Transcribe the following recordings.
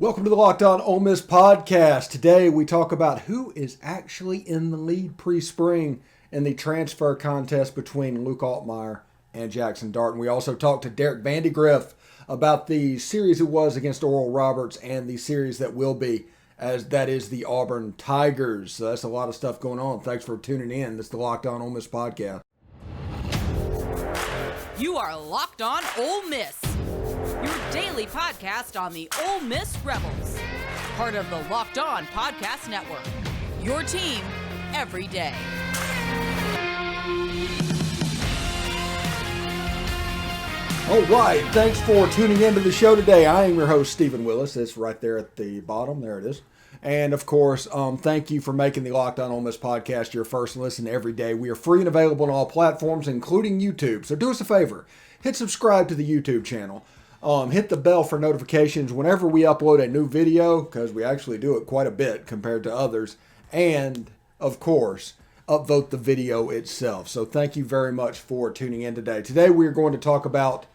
Welcome to the Locked On Ole Miss podcast. Today we talk about who is actually in the lead pre-spring in the transfer contest between Luke Altmyer and Jaxson Dart. And we also talk to Derek Vandygriff about the series it was against Oral Roberts and the series that will be, as that is the Auburn Tigers. So that's a lot of stuff going on. Thanks for tuning in. This is the Locked On Ole Miss podcast. You are Locked On Ole Miss, your daily podcast on the Ole Miss Rebels, part of the Locked On Podcast Network, your team every day. All right, thanks for tuning into the show today. I am your host, Stephen Willis. It's right there at the bottom. There it is. And, of course, thank you for making the Locked On Ole Miss podcast your first listen every day. We are free and available on all platforms, including YouTube. So do us a favor. Hit subscribe to the YouTube channel. Hit the bell for notifications whenever we upload a new video, because we actually do it quite a bit compared to others. And, of course, upvote the video itself. So thank you very much for tuning in today. Today we are going to talk about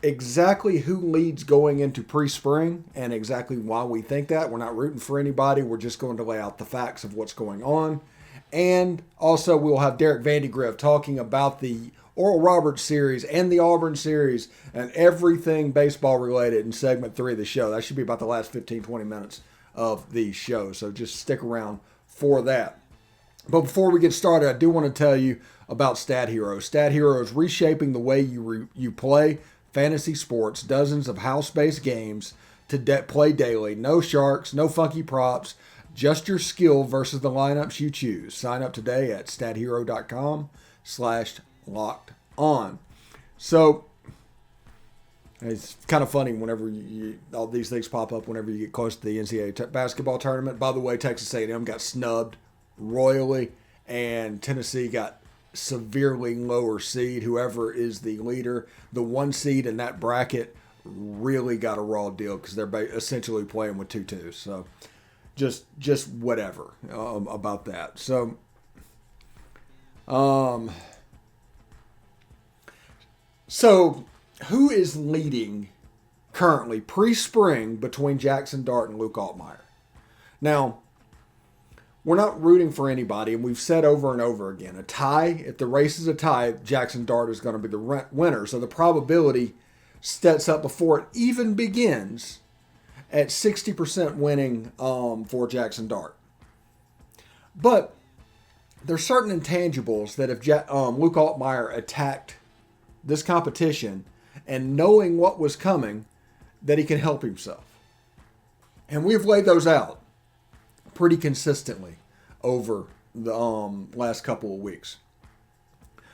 exactly who leads going into pre-spring and exactly why we think that. We're not rooting for anybody. We're just going to lay out the facts of what's going on. And also we'll have Derek Vandygriff talking about the Oral Roberts series and the Auburn series and everything baseball related in segment 3 of the show. That should be about the last 15-20 minutes of the show. So just stick around for that. But before we get started, I do want to tell you about StatHero. StatHero is reshaping the way you play fantasy sports, dozens of house-based games to play daily. No sharks, no funky props, just your skill versus the lineups you choose. Sign up today at stathero.com/locked-on. So it's kind of funny whenever all these things pop up whenever you get close to the NCAA basketball tournament. By the way, Texas A&M got snubbed royally, and Tennessee got severely lower seed. Whoever is the leader, the 1 seed in that bracket, really got a raw deal because they're essentially playing with 2-2. So just whatever about that. So so who is leading currently pre-spring between Jaxson Dart and Luke Altmyer? Now, we're not rooting for anybody, and we've said over and over again, a tie, if the race is a tie, Jaxson Dart is going to be the winner. So the probability sets up before it even begins at 60% winning for Jaxson Dart. But there's certain intangibles that if Luke Altmyer attacked this competition and knowing what was coming, that he can help himself. And we've laid those out pretty consistently over the last couple of weeks.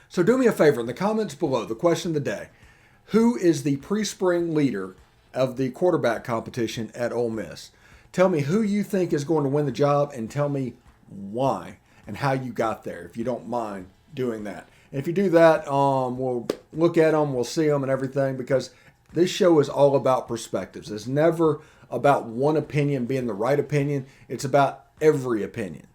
So do me a favor, in the comments below, the question of the day: who is the pre-spring leader of the quarterback competition at Ole Miss? Tell me who you think is going to win the job and tell me why and how you got there, if you don't mind doing that. And if you do that, we'll look at them, we'll see them and everything, because this show is all about perspectives. It's never about one opinion being the right opinion. It's about every opinion.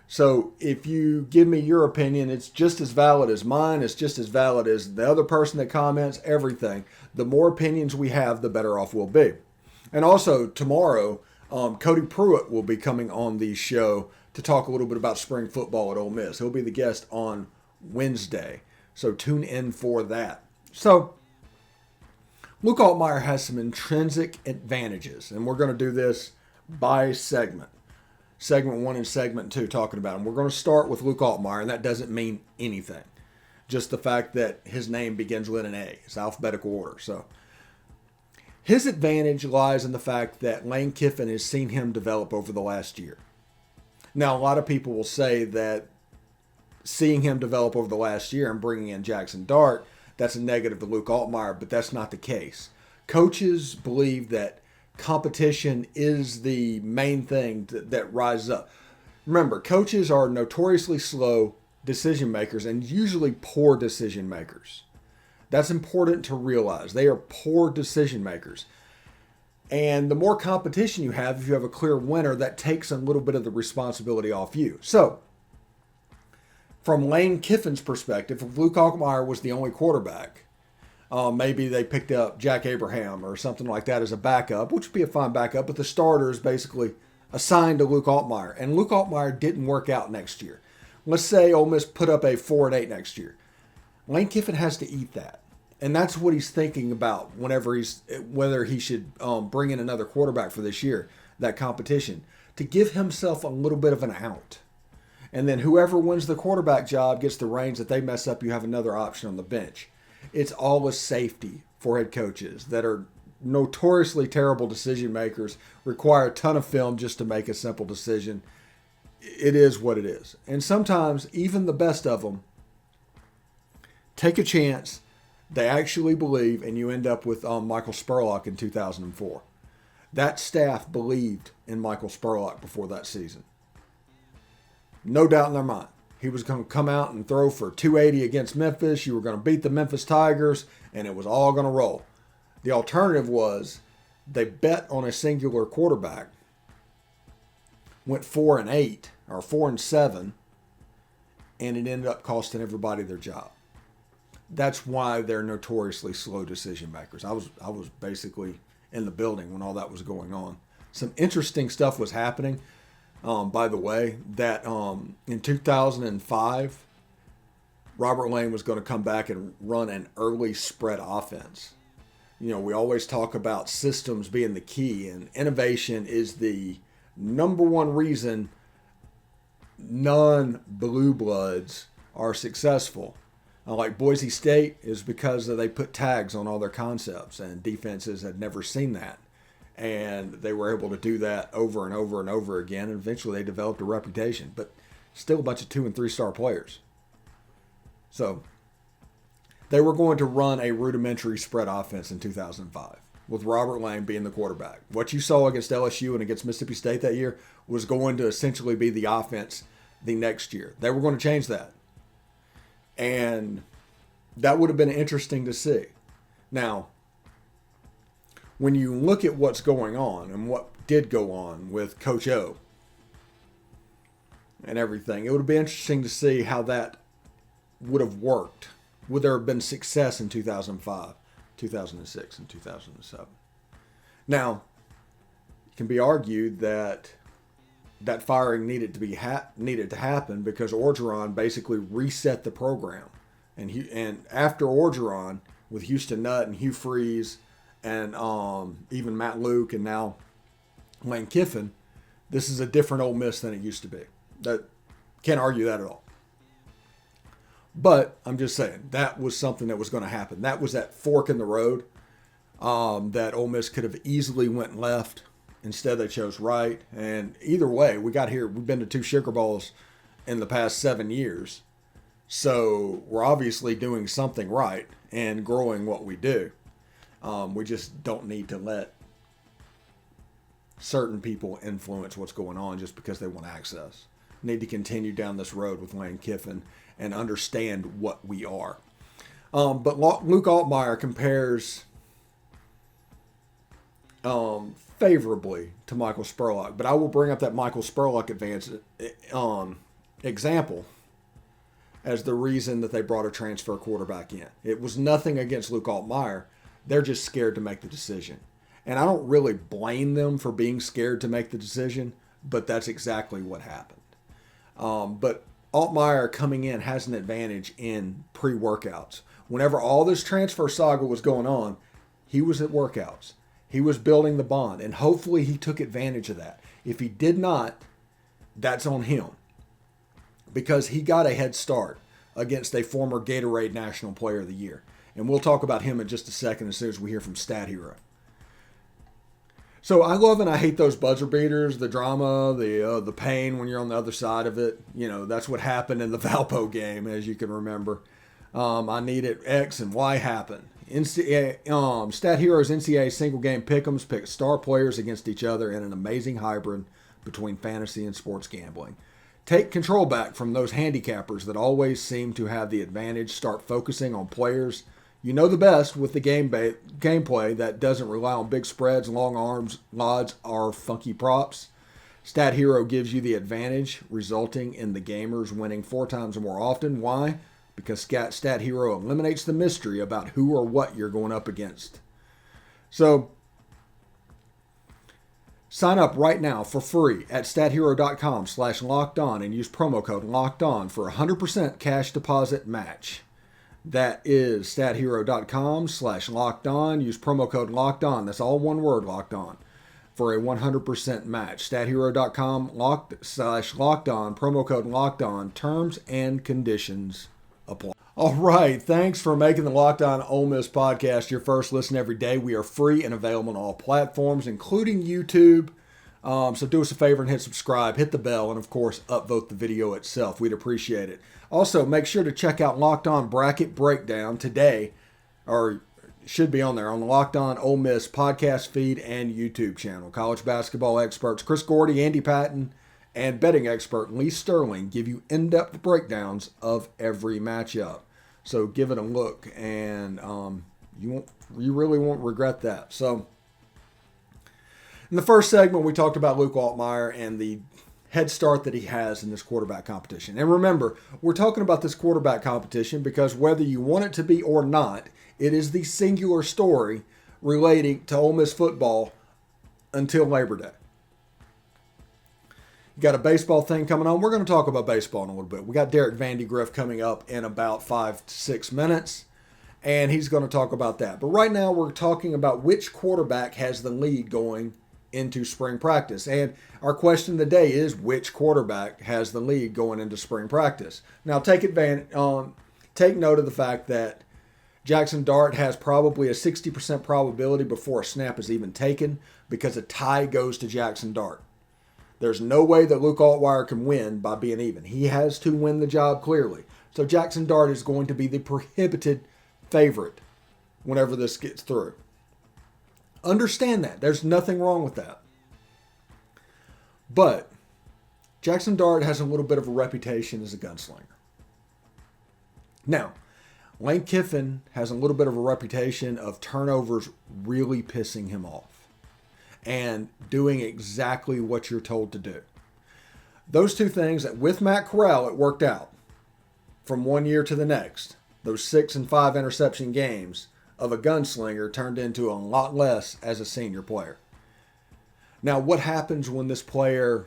So if you give me your opinion, it's just as valid as mine. It's just as valid as the other person that comments, everything. The more opinions we have, the better off we'll be. And also tomorrow, Cody Pruitt will be coming on the show to talk a little bit about spring football at Ole Miss. He'll be the guest on Wednesday. So tune in for that. So Luke Altmyer has some intrinsic advantages, and we're going to do this by segment. Segment 1 and segment 2 talking about him. We're going to start with Luke Altmyer, and that doesn't mean anything. Just the fact that his name begins with an A. It's alphabetical order. So his advantage lies in the fact that Lane Kiffin has seen him develop over the last year. Now, a lot of people will say that seeing him develop over the last year and bringing in Jaxson Dart, that's a negative to Luke Altmyer, but that's not the case. Coaches believe that competition is the main thing that rises up. Remember, coaches are notoriously slow decision makers and usually poor decision makers. That's important to realize. They are poor decision makers. And the more competition you have, if you have a clear winner, that takes a little bit of the responsibility off you. So, from Lane Kiffin's perspective, if Luke Altmyer was the only quarterback, Maybe they picked up Jack Abraham or something like that as a backup, which would be a fine backup, but the starter is basically assigned to Luke Altmyer. And Luke Altmyer didn't work out next year. Let's say Ole Miss put up a 4-8 next year. Lane Kiffin has to eat that. And that's what he's thinking about whether he should bring in another quarterback for this year, that competition, to give himself a little bit of an out. And then whoever wins the quarterback job gets the reins. That they mess up, you have another option on the bench. It's all a safety for head coaches that are notoriously terrible decision makers, require a ton of film just to make a simple decision. It is what it is. And sometimes even the best of them take a chance. They actually believe, and you end up with Michael Spurlock in 2004. That staff believed in Michael Spurlock before that season. No doubt in their mind. He was going to come out and throw for 280 against Memphis. You were going to beat the Memphis Tigers, and it was all going to roll. The alternative was they bet on a singular quarterback, went 4-8 or 4-7, and it ended up costing everybody their job. That's why they're notoriously slow decision makers. I was basically in the building when all that was going on. Some interesting stuff was happening. By the way, that in 2005, Robert Lane was going to come back and run an early spread offense. You know, we always talk about systems being the key, and innovation is the number one reason non-blue bloods are successful. Like Boise State is because they put tags on all their concepts, and defenses had never seen that. And they were able to do that over and over and over again, and eventually they developed a reputation. But still a bunch of 2- and 3-star players. So they were going to run a rudimentary spread offense in 2005 with Robert Lane being the quarterback. What you saw against LSU and against Mississippi State that year was going to essentially be the offense the next year. They were going to change that. And that would have been interesting to see. Now, when you look at what's going on and what did go on with Coach O and everything, it would be interesting to see how that would have worked. Would there have been success in 2005, 2006, and 2007? Now, it can be argued that that firing needed to happen because Orgeron basically reset the program. And after Orgeron, with Houston Nutt and Hugh Freeze and even Matt Luke and now Lane Kiffin, this is a different Ole Miss than it used to be. That can't argue that at all. But I'm just saying that was something that was going to happen. That was that fork in the road that Ole Miss could have easily went left. Instead, they chose right. And either way, we got here. We've been to 2 Sugar Bowls in the past 7 years. So we're obviously doing something right and growing what we do. We just don't need to let certain people influence what's going on just because they want access. Need to continue down this road with Lane Kiffin and understand what we are. But Luke Altmyer compares favorably to Michael Spurlock. But I will bring up that Michael Spurlock example as the reason that they brought a transfer quarterback in. It was nothing against Luke Altmyer. They're just scared to make the decision. And I don't really blame them for being scared to make the decision, but that's exactly what happened. But Altmyer coming in has an advantage in pre-workouts. Whenever all this transfer saga was going on, he was at workouts. He was building the bond, and hopefully he took advantage of that. If he did not, that's on him, because he got a head start against a former Gatorade National Player of the Year. And we'll talk about him in just a second as soon as we hear from StatHero. So I love and I hate those buzzer beaters, the drama, the pain when you're on the other side of it. You know, that's what happened in the Valpo game, as you can remember. I needed X and Y happen. StatHero's NCAA single game pick'ems pick star players against each other in an amazing hybrid between fantasy and sports gambling. Take control back from those handicappers that always seem to have the advantage. Start focusing on players you know the best with the gameplay that doesn't rely on big spreads, long arms, odds, or funky props. StatHero gives you the advantage, resulting in the gamers winning 4 times more often. Why? because StatHero eliminates the mystery about who or what you're going up against. So sign up right now for free at stathero.com/lockedon and use promo code LOCKEDON for a 100% cash deposit match. That is stathero.com/lockedon. Use promo code LOCKEDON. That's all one word, locked on, for a 100% match. stathero.com/lockedon. Promo code LOCKEDON. Terms and conditions apply. All right. Thanks for making the Locked On Ole Miss podcast your first listen every day. We are free and available on all platforms, including YouTube. So do us a favor and hit subscribe, hit the bell, and of course, upvote the video itself. We'd appreciate it. Also, make sure to check out Locked On Bracket Breakdown today, or should be on there, on the Locked On Ole Miss podcast feed and YouTube channel. College basketball experts Chris Gordy, Andy Patton, and betting expert Lee Sterling give you in-depth breakdowns of every matchup. So give it a look, and you really won't regret that. So in the first segment, we talked about Luke Altmyer and the head start that he has in this quarterback competition. And remember, we're talking about this quarterback competition because whether you want it to be or not, it is the singular story relating to Ole Miss football until Labor Day. You got a baseball thing coming on. We're going to talk about baseball in a little bit. We got Derek Vandygriff coming up in about 5 to 6 minutes, and he's going to talk about that. But right now, we're talking about which quarterback has the lead going into spring practice. And our question today is, which quarterback has the lead going into spring practice? Now, take note of the fact that Jaxson Dart has probably a 60% probability before a snap is even taken because a tie goes to Jaxson Dart. There's no way that Luke Altmyer can win by being even. He has to win the job clearly. So Jaxson Dart is going to be the prohibited favorite whenever this gets through. Understand that. There's nothing wrong with that. But Jaxson Dart has a little bit of a reputation as a gunslinger. Now, Lane Kiffin has a little bit of a reputation of turnovers really pissing him off and doing exactly what you're told to do. Those two things, with Matt Corral, it worked out from one year to the next. Those 6 and 5 interception games of a gunslinger turned into a lot less as a senior player. Now, what happens when this player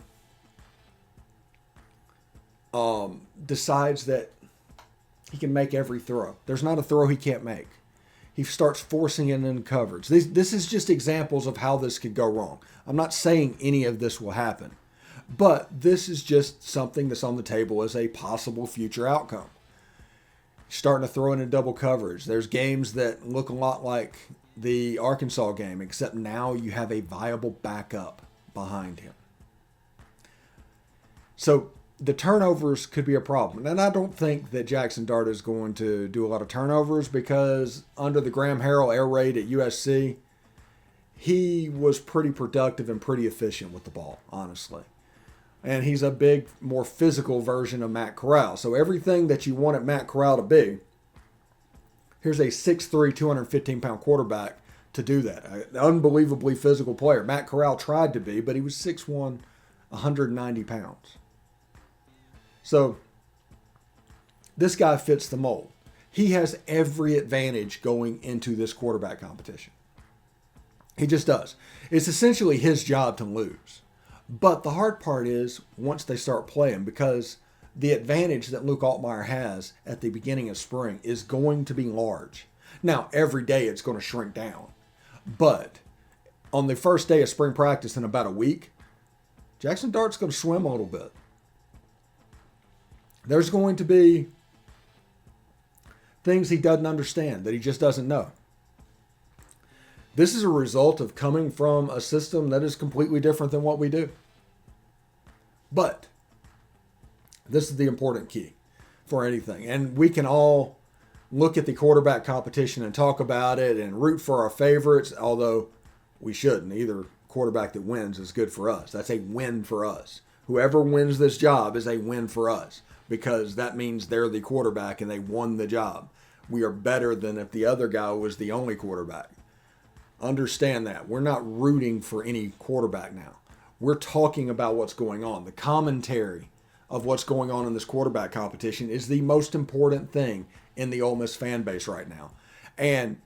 decides that he can make every throw? There's not a throw he can't make. He starts forcing it in coverage. This is just examples of how this could go wrong. I'm not saying any of this will happen, but this is just something that's on the table as a possible future outcome. Starting to throw in a double coverage. There's games that look a lot like the Arkansas game, except now you have a viable backup behind him. So the turnovers could be a problem. And I don't think that Jaxson Dart is going to do a lot of turnovers because under the Graham Harrell air raid at USC, he was pretty productive and pretty efficient with the ball, honestly. And he's a big, more physical version of Matt Corral. So everything that you wanted Matt Corral to be, here's a 6'3", 215-pound quarterback to do that. An unbelievably physical player. Matt Corral tried to be, but he was 6'1", 190 pounds. So this guy fits the mold. He has every advantage going into this quarterback competition. He just does. It's essentially his job to lose. But the hard part is once they start playing, because the advantage that Luke Altmyer has at the beginning of spring is going to be large. Now, every day it's going to shrink down. But on the first day of spring practice in about a week, Jaxson Dart's going to swim a little bit. There's going to be things he doesn't understand, that he just doesn't know. This is a result of coming from a system that is completely different than what we do. But this is the important key for anything. And we can all look at the quarterback competition and talk about it and root for our favorites, although we shouldn't. Either quarterback that wins is good for us. That's a win for us. Whoever wins this job is a win for us because that means they're the quarterback and they won the job. We are better than if the other guy was the only quarterback. Understand that. We're not rooting for any quarterback now. We're talking about what's going on. The commentary of what's going on in this quarterback competition is the most important thing in the Ole Miss fan base right now. And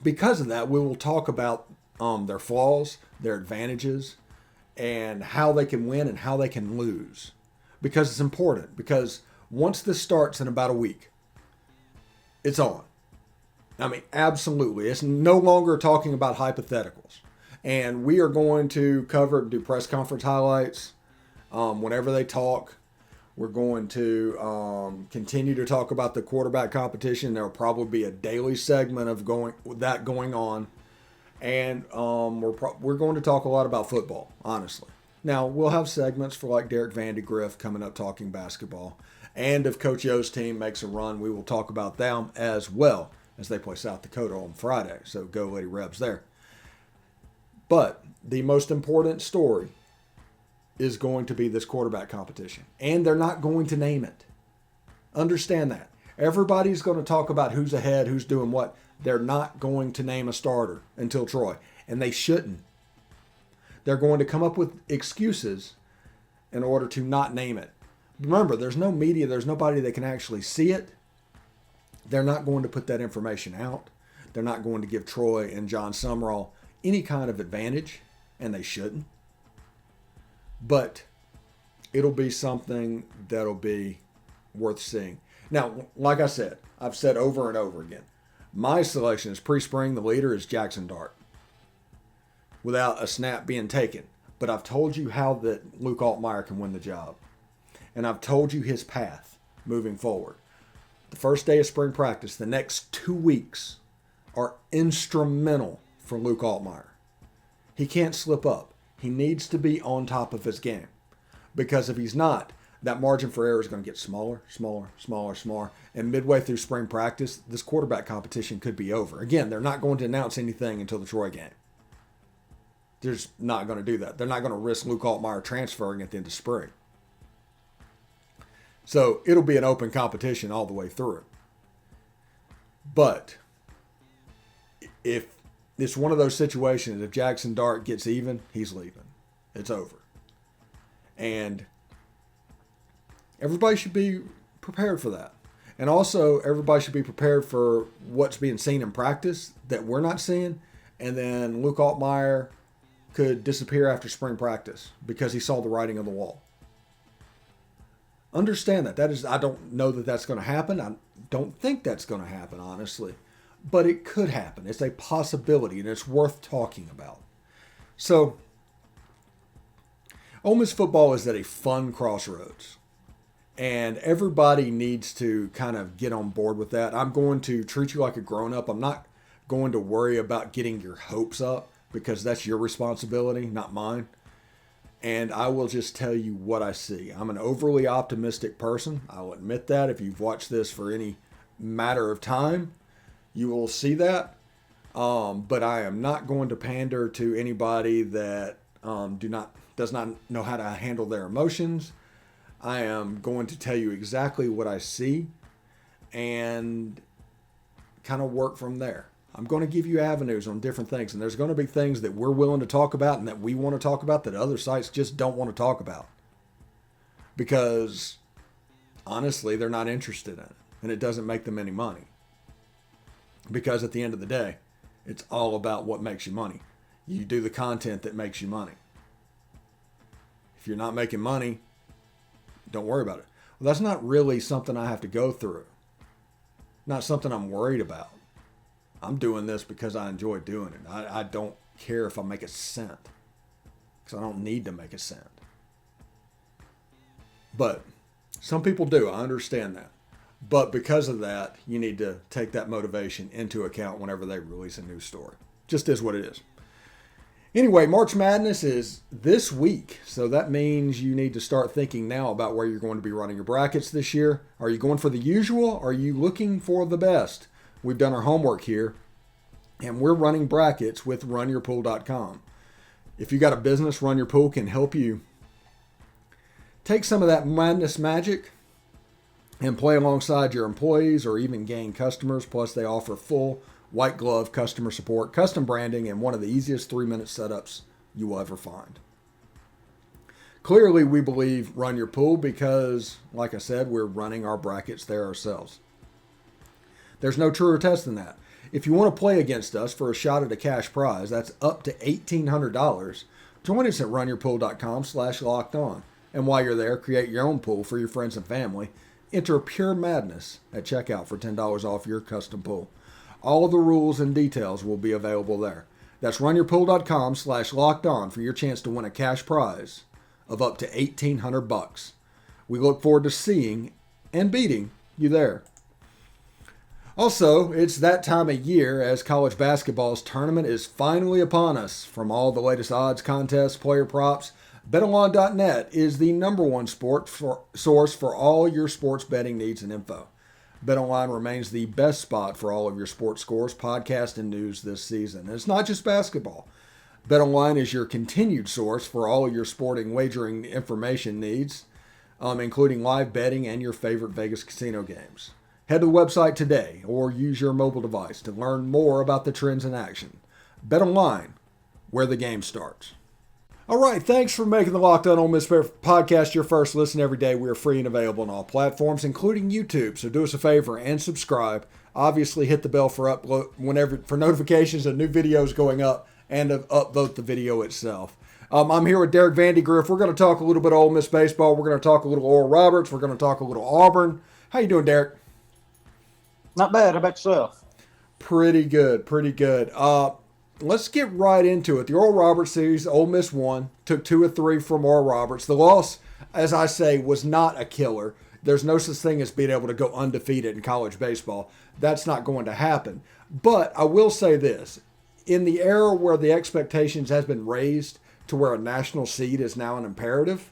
because of that, we will talk about their flaws, their advantages, and how they can win and how they can lose. Because it's important. Because once this starts in about a week, it's on. I mean, absolutely. It's no longer talking about hypotheticals. And we are going to do press conference highlights whenever they talk. We're going to continue to talk about the quarterback competition. There will probably be a daily segment of going on. And we're going to talk a lot about football, honestly. Now, we'll have segments for like Derek Vandygriff coming up talking basketball. And if Coach Yo's team makes a run, we will talk about them as well as they play South Dakota on Friday. So go Lady Rebs there. But the most important story is going to be this quarterback competition. And they're not going to name it. Understand that. Everybody's going to talk about who's ahead, who's doing what. They're not going to name a starter until Troy. And they shouldn't. They're going to come up with excuses in order to not name it. Remember, there's no media. There's nobody that can actually see it. They're not going to put that information out. They're not going to give Troy and John Summerall any kind of advantage, and they shouldn't. But it'll be something that'll be worth seeing. Now, like I said, I've said over and over again, my selection is pre-spring. The leader is Jaxson Dart without a snap being taken. But I've told you how that Luke Altmyer can win the job. And I've told you his path moving forward. The first day of spring practice, the next 2 weeks are instrumental for Luke Altmyer. He can't slip up. He needs to be on top of his game. Because if he's not, that margin for error is going to get smaller, smaller, smaller, smaller. And midway through spring practice, this quarterback competition could be over. Again, they're not going to announce anything until the Troy game. They're just not going to do that. They're not going to risk Luke Altmyer transferring at the end of spring. So it'll be an open competition all the way through. But if it's one of those situations, if Jaxson Dart gets even, he's leaving. It's over. And everybody should be prepared for that. And also, everybody should be prepared for what's being seen in practice that we're not seeing. And then Luke Altmyer could disappear after spring practice because he saw the writing on the wall. Understand that. I don't know that that's going to happen. I don't think that's going to happen, honestly. But it could happen. It's a possibility, and it's worth talking about. So, Ole Miss football is at a fun crossroads. And everybody needs to kind of get on board with that. I'm going to treat you like a grown-up. I'm not going to worry about getting your hopes up because that's your responsibility, not mine. And I will just tell you what I see. I'm an overly optimistic person. I'll admit that. If you've watched this for any matter of time, you will see that. But I am not going to pander to anybody that does not know how to handle their emotions. I am going to tell you exactly what I see and kind of work from there. I'm going to give you avenues on different things, and there's going to be things that we're willing to talk about and that we want to talk about that other sites just don't want to talk about because, honestly, they're not interested in it, and it doesn't make them any money because at the end of the day, it's all about what makes you money. You do the content that makes you money. If you're not making money, don't worry about it. Well, that's not really something I have to go through. Not something I'm worried about. I'm doing this because I enjoy doing it. I don't care if I make a cent because I don't need to make a cent. But some people do. I understand that. But because of that, you need to take that motivation into account whenever they release a new story. Just is what it is. Anyway, March Madness is this week. So that means you need to start thinking now about where you're going to be running your brackets this year. Are you going for the usual? Are you looking for the best? We've done our homework here, and we're running brackets with RunYourPool.com. If you got a business, Run Your Pool can help you take some of that madness magic and play alongside your employees or even gain customers. Plus, they offer full white glove customer support, custom branding, and one of the easiest 3-minute setups you will ever find. Clearly, we believe Run Your Pool because, like I said, we're running our brackets there ourselves. There's no truer test than that. If you want to play against us for a shot at a cash prize, that's up to $1,800. Join us at runyourpool.com/lockedon. And while you're there, create your own pool for your friends and family. Enter Pure Madness at checkout for $10 off your custom pool. All of the rules and details will be available there. That's runyourpool.com/lockedon for your chance to win a cash prize of up to $1,800. We look forward to seeing and beating you there. Also, it's that time of year as college basketball's tournament is finally upon us. From all the latest odds, contests, player props, BetOnline.net is the number one source for all your sports betting needs and info. BetOnline remains the best spot for all of your sports scores, podcasts, and news this season. And it's not just basketball. BetOnline is your continued source for all of your sporting wagering information needs, including live betting and your favorite Vegas casino games. Head to the website today or use your mobile device to learn more about the trends in action. BetOnline, where the game starts. All right, thanks for making the Locked On Ole Miss podcast your first listen every day. We are free and available on all platforms, including YouTube. So do us a favor and subscribe. Obviously, hit the bell for upload for notifications of new videos going up and to upvote the video itself. I'm here with Derek Vandygriff. We're going to talk a little bit of Ole Miss baseball. We're going to talk a little Oral Roberts. We're going to talk a little Auburn. How you doing, Derek? Not bad. How about yourself? Pretty good. Let's get right into it. The Oral Roberts series, Ole Miss won, took 2 of 3 from Oral Roberts. The loss, as I say, was not a killer. There's no such thing as being able to go undefeated in college baseball. That's not going to happen. But I will say this. In the era where the expectations has been raised to where a national seed is now an imperative,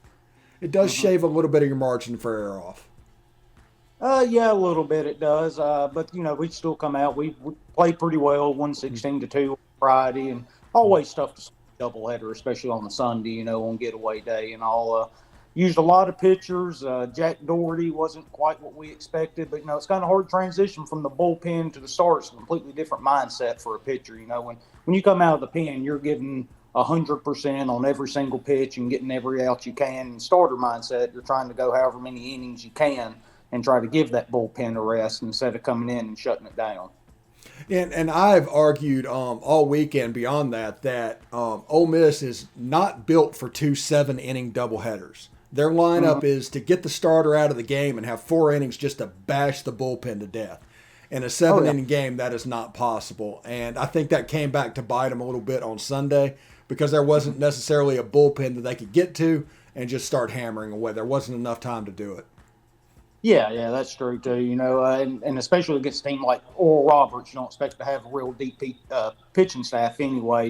it does shave a little bit of your margin for error off. Yeah, a little bit it does. But, we still come out. We played pretty well, 116-2 Friday, and always tough to doubleheader, especially on the Sunday, on getaway day and all. Used a lot of pitchers. Jack Doherty wasn't quite what we expected, but, it's kind of hard to transition from the bullpen to the start. It's a completely different mindset for a pitcher. When you come out of the pen, you're getting 100% on every single pitch and getting every out you can. In starter mindset, you're trying to go however many innings you can and try to give that bullpen a rest instead of coming in and shutting it down. And I've argued all weekend beyond that Ole Miss is not built for 2 7-inning doubleheaders. Their lineup is to get the starter out of the game and have 4 innings just to bash the bullpen to death. In a 7-inning game, that is not possible. And I think that came back to bite them a little bit on Sunday because there wasn't necessarily a bullpen that they could get to and just start hammering away. There wasn't enough time to do it. Yeah, that's true too. And especially against a team like Oral Roberts, you don't expect to have a real deep pitching staff anyway.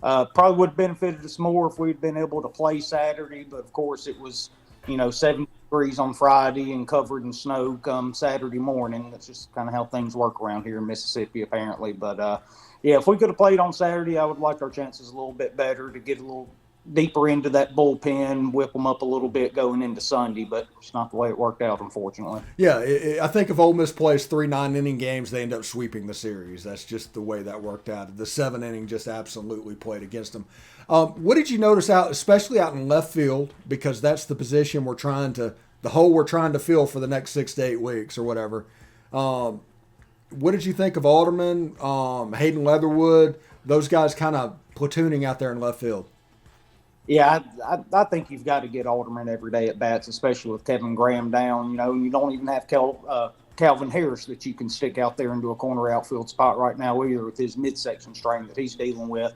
Probably would have benefited us more if we'd been able to play Saturday, but of course it was 70 degrees on Friday and covered in snow come Saturday morning. That's just kind of how things work around here in Mississippi, apparently. But if we could have played on Saturday, I would like our chances a little bit better to get a little deeper into that bullpen, whip them up a little bit going into Sunday, but it's not the way it worked out, unfortunately. Yeah, I think if Ole Miss plays 3 9-inning games, they end up sweeping the series. That's just the way that worked out. The 7-inning just absolutely played against them. What did you notice especially out in left field, because that's the position we're trying to fill for the next 6 to 8 weeks or whatever. What did you think of Alderman, Hayden Leatherwood, those guys kind of platooning out there in left field? Yeah, I think you've got to get Alderman every day at bats, especially with Kevin Graham down. You don't even have Calvin Harris that you can stick out there into a corner outfield spot right now either with his midsection strain that he's dealing with.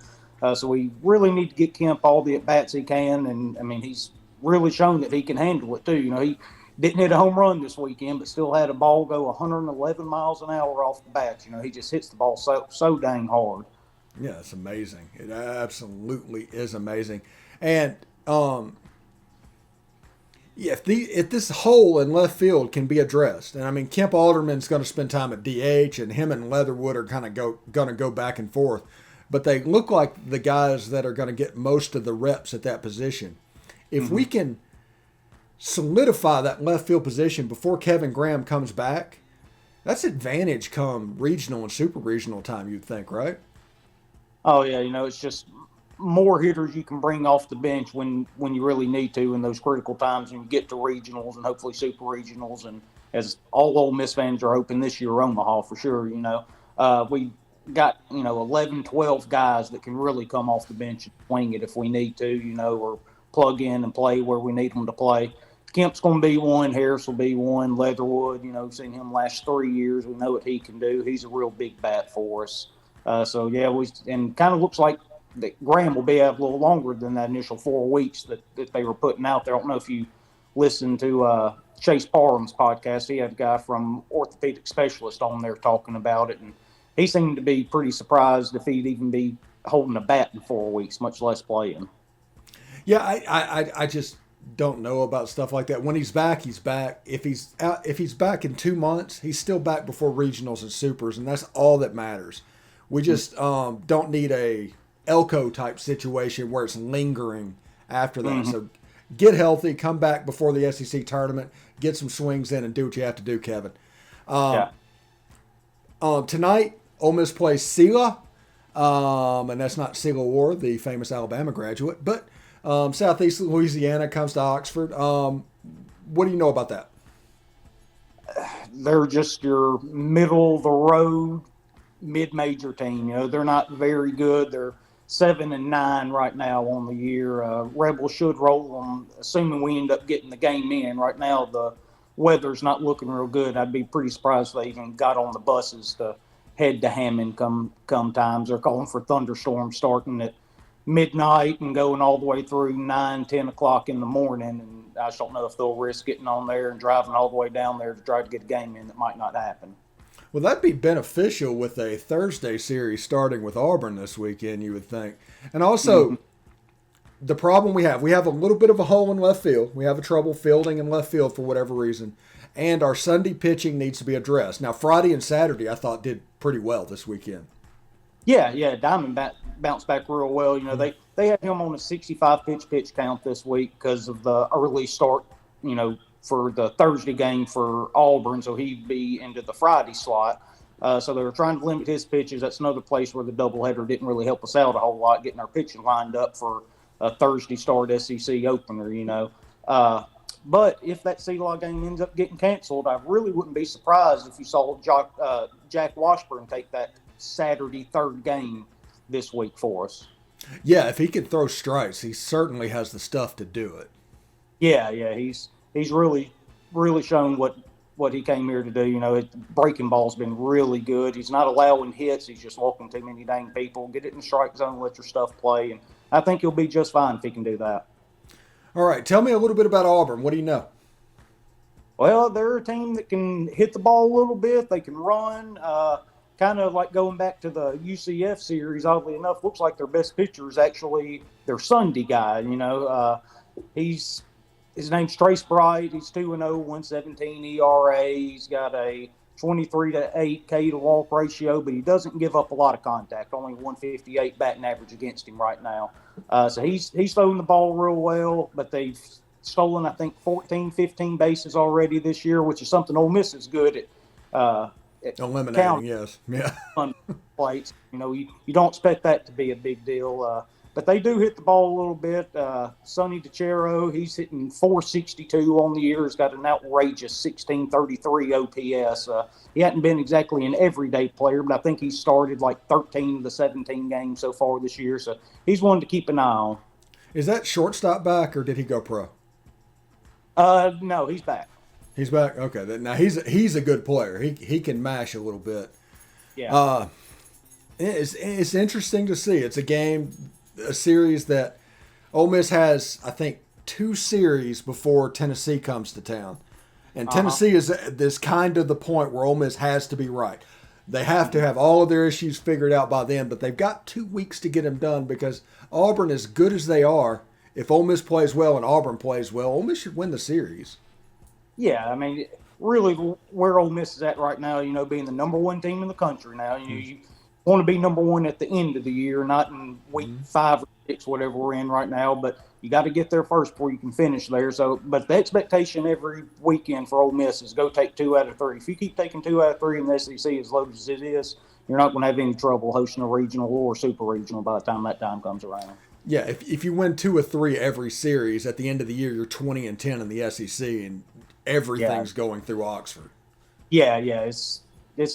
So we really need to get Kemp all the at bats he can, and I mean he's really shown that he can handle it too. He didn't hit a home run this weekend, but still had a ball go 111 miles an hour off the bat. He just hits the ball so dang hard. Yeah, it's amazing. It absolutely is amazing. And if this hole in left field can be addressed, and I mean Kemp Alderman's going to spend time at DH, and him and Leatherwood are kind of going to go back and forth, but they look like the guys that are going to get most of the reps at that position. If we can solidify that left field position before Kevin Graham comes back, that's advantage come regional and super regional time, you'd think, right? Oh yeah, it's just more hitters you can bring off the bench when you really need to in those critical times, and you get to regionals and hopefully super regionals. And as all Ole Miss fans are hoping this year, Omaha for sure. We got 11, 12 guys that can really come off the bench and swing it if we need to, or plug in and play where we need them to play. Kemp's going to be one. Harris will be one. Leatherwood, seen him last 3 years. We know what he can do. He's a real big bat for us. And kind of looks like that Graham will be out a little longer than that initial 4 weeks that they were putting out there. I don't know if you listened to Chase Parham's podcast. He had a guy from orthopedic specialist on there talking about it, and he seemed to be pretty surprised if he'd even be holding a bat in 4 weeks, much less playing. Yeah, I just don't know about stuff like that. When he's back, he's back. If he's back in 2 months, he's still back before regionals and supers, and that's all that matters. We just don't need a Elko type situation where it's lingering after that. Mm-hmm. So get healthy, come back before the SEC tournament, get some swings in, and do what you have to do, Kevin. Tonight, Ole Miss plays Sela, and that's not Sela Ward, the famous Alabama graduate, but Southeast Louisiana comes to Oxford. What do you know about that? They're just your middle-of-the-road, mid-major team. They're not very good. They're 7-9 right now on the year. Rebels should roll them, assuming we end up getting the game in. Right now, the weather's not looking real good. I'd be pretty surprised if they even got on the buses to head to Hammond come times. They're calling for thunderstorms starting at midnight and going all the way through 9, 10 o'clock in the morning. And I just don't know if they'll risk getting on there and driving all the way down there to try to get a game in. That might not happen. Well, that'd be beneficial with a Thursday series starting with Auburn this weekend, you would think. And also, the problem we have a little bit of a hole in left field. We have a trouble fielding in left field for whatever reason. And our Sunday pitching needs to be addressed. Now, Friday and Saturday, I thought, did pretty well this weekend. Yeah, Diamond bounced back real well. They had him on a 65-pitch pitch count this week because of the early start, for the Thursday game for Auburn, so he'd be into the Friday slot. So they were trying to limit his pitches. That's another place where the doubleheader didn't really help us out a whole lot, getting our pitching lined up for a Thursday start SEC opener, But if that CLA game ends up getting canceled, I really wouldn't be surprised if you saw Jack Washburn take that Saturday third game this week for us. Yeah, if he can throw strikes, he certainly has the stuff to do it. Yeah, he's really, really shown what he came here to do. His breaking ball's been really good. He's not allowing hits. He's just walking too many dang people. Get it in the strike zone, let your stuff play, and I think he'll be just fine if he can do that. All right, tell me a little bit about Auburn. What do you know? Well, they're a team that can hit the ball a little bit. They can run. Kind of like going back to the UCF series, oddly enough, looks like their best pitcher is actually their Sunday guy. His name's Trace Bright. He's 2-0, 117 ERA. He's got a 23-8 K to walk ratio, but he doesn't give up a lot of contact. Only 158 batting average against him right now. So he's throwing the ball real well, but they've stolen, I think, 14, 15 bases already this year, which is something Ole Miss is good at. Eliminating, yes. Yeah. Plates. You don't expect that to be a big deal. But they do hit the ball a little bit. Sonny DiCero, he's hitting .462 on the year. He's got an outrageous 1633 OPS. He hadn't been exactly an everyday player, but I think he's started like 13 of the 17 games so far this year. So he's one to keep an eye on. Is that shortstop back, or did he go pro? No, he's back. He's back? Okay. Now, he's a good player. He can mash a little bit. Yeah. It's interesting to see. It's a series that Ole Miss has, I think, 2 series before Tennessee comes to town. And Tennessee is kind of the point where Ole Miss has to be right. They have to have all of their issues figured out by then, but they've got 2 weeks to get them done because Auburn, as good as they are, if Ole Miss plays well and Auburn plays well, Ole Miss should win the series. Yeah, I mean, really where Ole Miss is at right now, being the number 1 team in the country now, you want to be number 1 at the end of the year, not in week 5 or 6, whatever we're in right now, but you got to get there first before you can finish there. So, but the expectation every weekend for Ole Miss is go take 2 out of 3. If you keep taking 2 out of 3 in the SEC as low as it is, you're not going to have any trouble hosting a regional or super regional by the time that time comes around. Yeah, if you win 2 or 3 every series, at the end of the year, you're 20-10 in the SEC, and everything's going through Oxford. Yeah, it's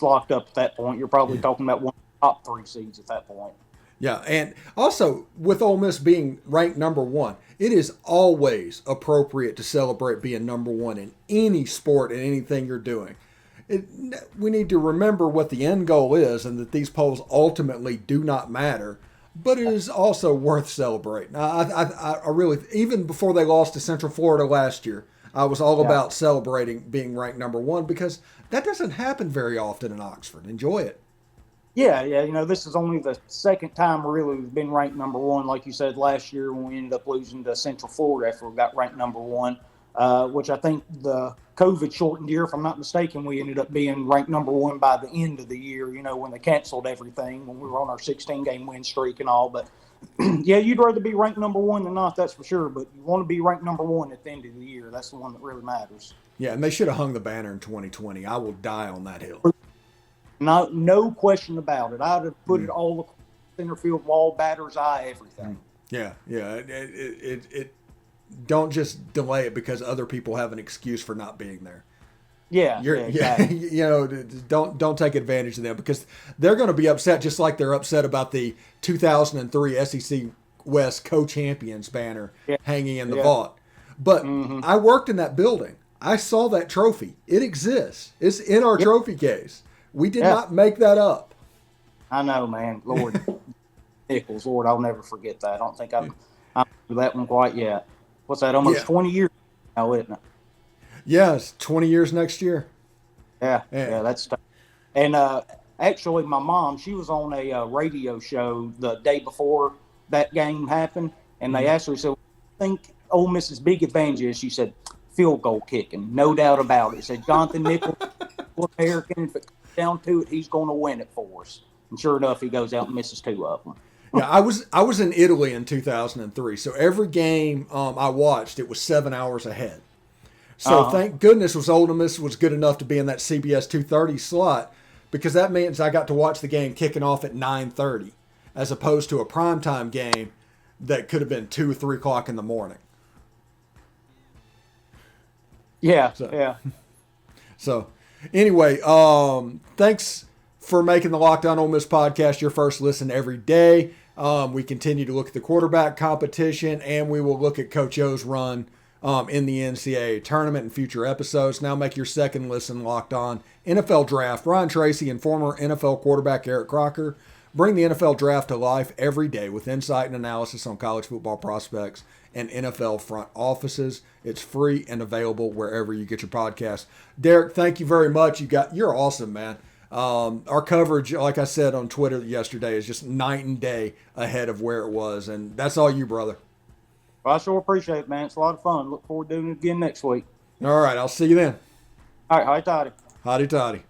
locked up at that point. You're probably talking about one of the top 3 seeds at that point. Yeah, and also with Ole Miss being ranked number 1, it is always appropriate to celebrate being number 1 in any sport and anything you're doing. We need to remember what the end goal is, and that these polls ultimately do not matter. But it is also worth celebrating. I really, even before they lost to Central Florida last year, I was all about celebrating being ranked number 1, because that doesn't happen very often in Oxford. Enjoy it. Yeah. This is only the second time really we've been ranked number 1. Like you said, last year when we ended up losing to Central Florida after we got ranked number 1, which I think the COVID shortened year, if I'm not mistaken, we ended up being ranked number 1 by the end of the year, when they canceled everything, when we were on our 16-game win streak and all. But yeah, you'd rather be ranked number 1 than not, that's for sure. But you want to be ranked number 1 at the end of the year. That's the one that really matters. Yeah, and they should have hung the banner in 2020. I will die on that hill. No question about it. I'd have put it all across the center field wall, batter's eye, everything. Yeah. It don't just delay it because other people have an excuse for not being there. Exactly. Don't take advantage of them, because they're going to be upset, just like they're upset about the 2003 SEC West co-champions banner hanging in the vault. But I worked in that building. I saw that trophy. It exists. It's in our trophy case. We did not make that up. I know, man. Lord Nichols, Lord, I'll never forget that. I don't think I'm through that one quite yet. What's that? Almost 20 years now, isn't it? Yes, 20 years next year. Yeah, that's tough. And actually, my mom, she was on a radio show the day before that game happened, and they asked her, so I think Ole Miss's big advantage is, she said, field goal kicking, no doubt about it. Said Jonathan Nichols, American, if it comes down to it, he's going to win it for us. And sure enough, he goes out and misses 2 of them. Yeah, I was in Italy in 2003, so every game I watched, it was 7 hours ahead. So thank goodness Ole Miss was good enough to be in that CBS 2:30 slot, because that means I got to watch the game kicking off at 9:30, as opposed to a primetime game that could have been 2 or 3 o'clock in the morning. So anyway, thanks for making the Locked On Ole Miss podcast your first listen every day. We continue to look at the quarterback competition, and we will look at Coach O's run in the NCAA tournament in future episodes. Now make your second listen Locked On NFL Draft. Ryan Tracy and former NFL quarterback Eric Crocker bring the NFL Draft to life every day with insight and analysis on college football prospects and NFL front offices. It's free and available wherever you get your podcasts. Derek, thank you very much. You're awesome, man. Our coverage, like I said on Twitter yesterday, is just night and day ahead of where it was, and that's all you, brother. Well, I sure appreciate it, man. It's a lot of fun. Look forward to doing it again next week. All right, I'll see you then. All right, howdy toddy. Howdy toddy.